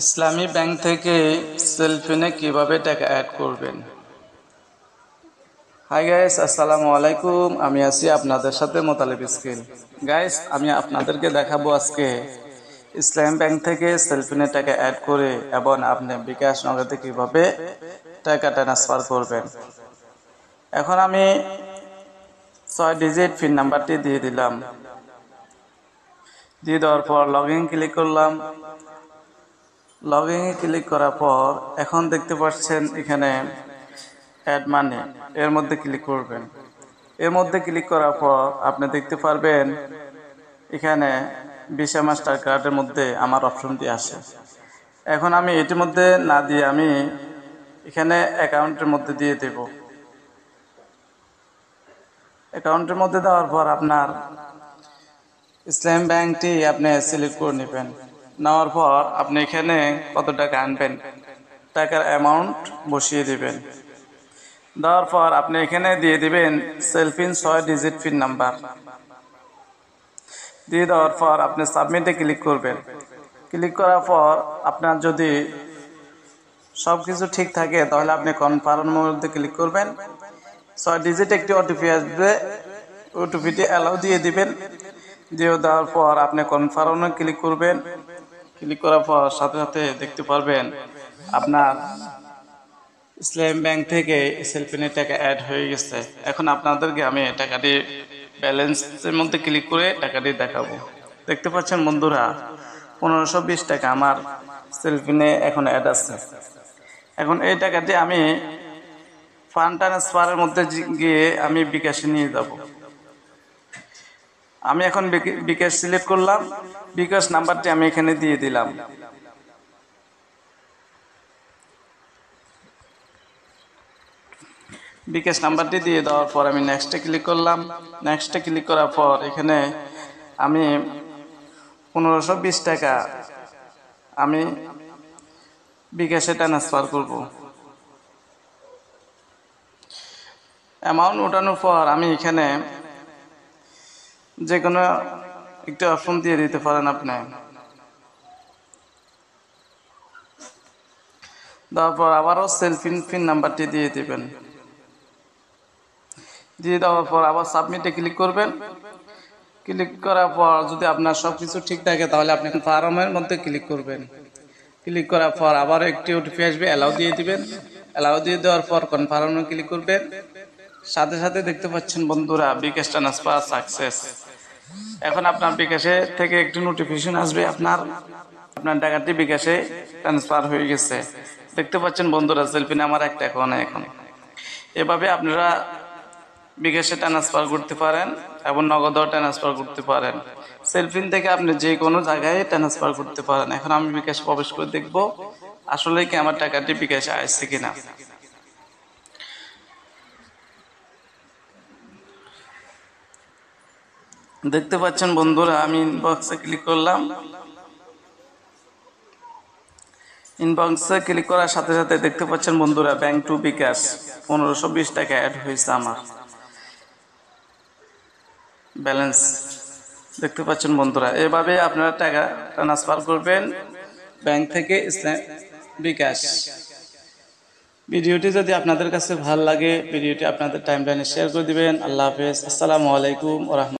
ইসলামী bank থেকে সেলফোনে কিভাবে টাকা অ্যাড করবেন। হাই গাইস, আসসালামু আলাইকুম। আমি আছি আপনাদের সাথে মোতালেব স্কিল। গাইস, আমি আপনাদেরকে দেখাবো আজকে ইসলামী ব্যাংক থেকে সেলফোনে টাকা অ্যাড করে এবং আপনি বিকাশ নগদে কিভাবে টাকা ট্রান্সফার করবেন। এখন আমি 6 ডিজিট পিন নাম্বারটি দিয়ে দিলাম। দিয়ে দেওয়ার পর লগ ইন ক্লিক করলাম। লগ ইন ক্লিক করার পর এখন দেখতে পাচ্ছেন এখানে অ্যাড মানি, এর মধ্যে ক্লিক করবেন। এর মধ্যে ক্লিক করার পর আপনি দেখতে পারবেন এখানে ভিসা মাস্টার কার্ডের মধ্যে আমার অপশনটি আসে। এখন আমি এটির মধ্যে না দিয়ে আমি এখানে অ্যাকাউন্টের মধ্যে দিয়ে দেব। অ্যাকাউন্টের মধ্যে দেওয়ার পর আপনার ইসলামী ব্যাংকটি আপনি সিলেক্ট করে নেবেন। নেওয়ার পর আপনি এখানে কত টাকা আনবেন টাকার অ্যামাউন্ট বসিয়ে দিবেন। দেওয়ার পর আপনি এখানে দিয়ে দিবেন সেলফিন 6 ডিজিট পিন নাম্বার। দিয়ে দেওয়ার পর আপনি সাবমিটে ক্লিক করবেন। ক্লিক করার পর আপনার যদি সব কিছু ঠিক থাকে তাহলে আপনি কনফার্মের মধ্যে ক্লিক করবেন। 6 ডিজিট একটি ওটিপি আসবে, ওটিপিটি অ্যালাউ দিয়ে দিবেন। দিয়ে দেওয়ার পর আপনি কনফার্মে ক্লিক করবেন। ক্লিক করার পর সাথে সাথে দেখতে পারবেন আপনার ইসলামী ব্যাংক থেকে সেলফোনে টাকা অ্যাড হয়ে গেছে। এখন আপনাদেরকে আমি টাকাটি ব্যালেন্সের মধ্যে ক্লিক করে টাকাটি দেখাবো। দেখতে পাচ্ছেন বন্ধুরা, 1520 টাকা আমার সেলফোনে এখন অ্যাড আছে। এখন এই টাকাটি আমি ফান্ড ট্রান্সফারের মধ্যে গিয়ে আমি বিকাশে নিয়ে যাব। আমি এখন বিকাশ সিলেক্ট করলাম। বিকাশ নাম্বারটি আমি এখানে দিয়ে দিলাম। বিকাশ নাম্বারটি দিয়ে দেওয়ার পর আমি নেক্সটে ক্লিক করলাম। নেক্সটে ক্লিক করার পর এখানে আমি 1520 টাকা আমি বিকাশে ট্রান্সফার করব। অ্যামাউন্ট ওঠানোর পর আমি এখানে যে কোনো একটা অপশন দিয়ে দিতে পারেন আপনি। তারপর আবারও সেলফিন পিন নাম্বারটি দিয়ে দিবেন। দিয়ে দেওয়ার পর আবার সাবমিটে ক্লিক করবেন। ক্লিক করার পর যদি আপনার সব কিছু ঠিক থাকে তাহলে আপনি ফার্মের মধ্যে ক্লিক করবেন। ক্লিক করার পর আবারও একটি ওটিপি আসবে, অ্যালাউ দিয়ে দিবেন। অ্যালাউ দিয়ে দেওয়ার পর কনফার্মে ক্লিক করবেন। সাথে সাথে দেখতে পাচ্ছেন বন্ধুরা বিকাশ ট্রান্সফার সাকসেস। এখন আপনার বিকাশে থেকে একটি নোটিফিকেশন আসবে আপনার টাকাটি বিকাশে ট্রান্সফার হয়ে গেছে। দেখতে পাচ্ছেন বন্ধুরা সেলফিনে আমার একটা অ্যাকাউন্ট এখন। এভাবে আপনারা বিকাশে ট্রান্সফার করতে পারেন এবং নগদও ট্রান্সফার করতে পারেন। সেলফিন থেকে আপনি যে কোনো জায়গায় ট্রান্সফার করতে পারেন। এখন আমি বিকাশে প্রবেশ করে দেখব আসলে কি আমার টাকাটি বিকাশে আসছে কিনা। দেখতে পাচ্ছেন বন্ধুরা আমি ইনবক্সে ক্লিক করলাম। ইনবক্সে ক্লিক করার সাথে সাথে দেখতে পাচ্ছেন বন্ধুরা ব্যাংক টু বিকাশ 1520 টাকা অ্যাড হয়েছে আমার ব্যালেন্স। দেখতে পাচ্ছেন বন্ধুরা, এভাবে আপনারা টাকা ট্রান্সফার করবেন ব্যাংক থেকে ইসলাম বিকাশ। ভিডিওটি যদি আপনাদের কাছে ভালো লাগে ভিডিওটি আপনাদের টাইমলাইনে শেয়ার করে দিবেন। আল্লাহ হাফেজ, আসসালামু আলাইকুম ওয়া রাহমাতুল্লাহ।